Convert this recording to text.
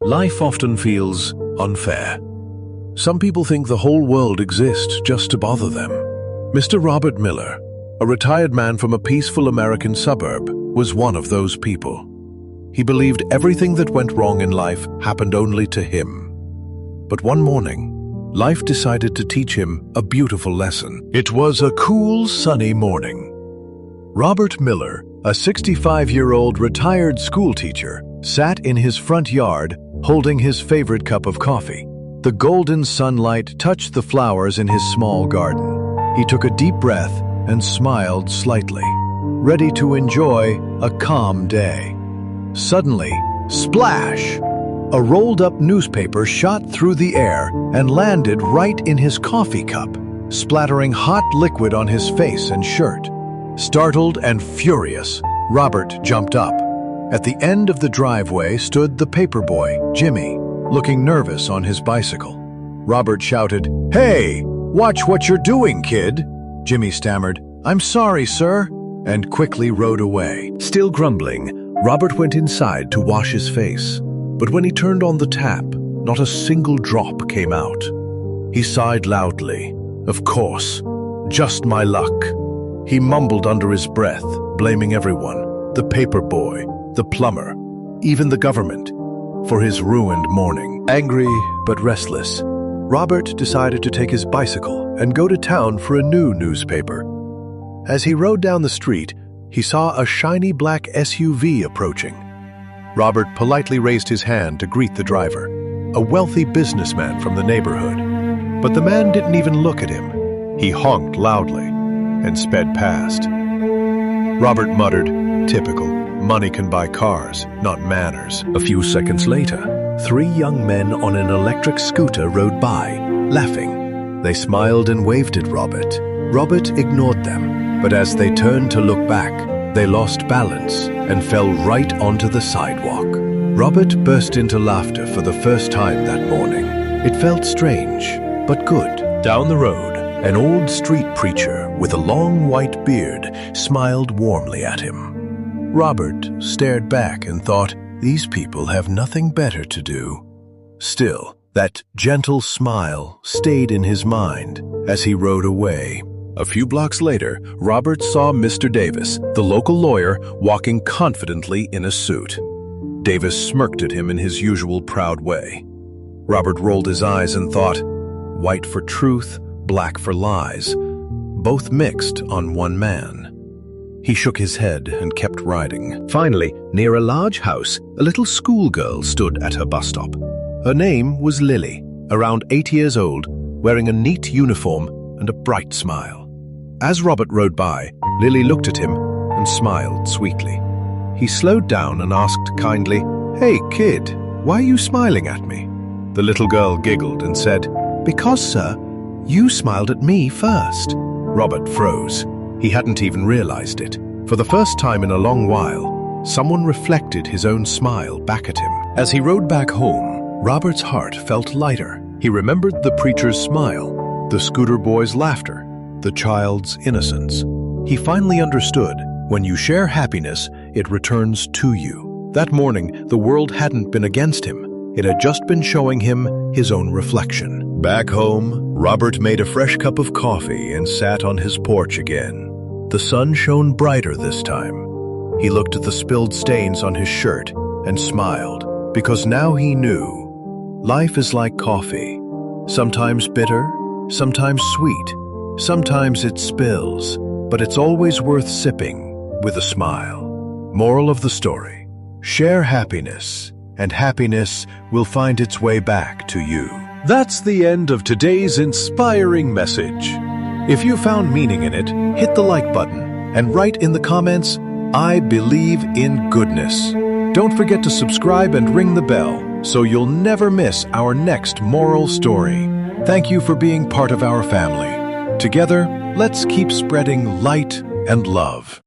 Life often feels unfair. Some people think the whole world exists just to bother them. Mr. Robert Miller, a retired man from a peaceful American suburb, was one of those people. He believed everything that went wrong in life happened only to him. But one morning, life decided to teach him a beautiful lesson. It was a cool, sunny morning. Robert Miller, a 65-year-old retired schoolteacher, sat in his front yard holding his favorite cup of coffee. The golden sunlight touched the flowers in his small garden. He took a deep breath and smiled slightly, ready to enjoy a calm day. Suddenly, splash! A rolled-up newspaper shot through the air and landed right in his coffee cup, splattering hot liquid on his face and shirt. Startled and furious, Robert jumped up. At the end of the driveway stood the paperboy, Jimmy, looking nervous on his bicycle. Robert shouted, "Hey, watch what you're doing, kid!" Jimmy stammered, "I'm sorry, sir," and quickly rode away. Still grumbling, Robert went inside to wash his face. But when he turned on the tap, not a single drop came out. He sighed loudly. Of course, just my luck. He mumbled under his breath, blaming everyone, the paperboy, the plumber, even the government, for his ruined morning. Angry but restless, Robert decided to take his bicycle and go to town for a new newspaper. As he rode down the street, he saw a shiny black SUV approaching. Robert politely raised his hand to greet the driver, a wealthy businessman from the neighborhood. But the man didn't even look at him. He honked loudly and sped past. Robert muttered, "Typical. Money can buy cars, not manners." A few seconds later, 3 young men on an electric scooter rode by, laughing. They smiled and waved at Robert. Robert ignored them, but as they turned to look back, they lost balance and fell right onto the sidewalk. Robert burst into laughter for the first time that morning. It felt strange, but good. Down the road, an old street preacher with a long white beard smiled warmly at him. Robert stared back and thought, these people have nothing better to do. Still, that gentle smile stayed in his mind as he rode away. A few blocks later, Robert saw Mr. Davis, the local lawyer, walking confidently in a suit. Davis smirked at him in his usual proud way. Robert rolled his eyes and thought, white for truth, black for lies, both mixed on one man. He shook his head and kept riding. Finally, near a large house, a little schoolgirl stood at her bus stop. Her name was Lily, around 8 years old, wearing a neat uniform and a bright smile. As Robert rode by, Lily looked at him and smiled sweetly. He slowed down and asked kindly, "Hey, kid, why are you smiling at me?" The little girl giggled and said, "Because, sir, you smiled at me first." Robert froze. He hadn't even realized it. For the first time in a long while, someone reflected his own smile back at him. As he rode back home, Robert's heart felt lighter. He remembered the preacher's smile, the scooter boy's laughter, the child's innocence. He finally understood, when you share happiness, it returns to you. That morning, the world hadn't been against him. It had just been showing him his own reflection. Back home, Robert made a fresh cup of coffee and sat on his porch again. The sun shone brighter this time. He looked at the spilled stains on his shirt and smiled, because now he knew life is like coffee, sometimes bitter, sometimes sweet, sometimes it spills, but it's always worth sipping with a smile. Moral of the story: share happiness, and happiness will find its way back to you. That's the end of today's inspiring message. If you found meaning in it, hit the like button and write in the comments, "I believe in goodness." Don't forget to subscribe and ring the bell so you'll never miss our next moral story. Thank you for being part of our family. Together, let's keep spreading light and love.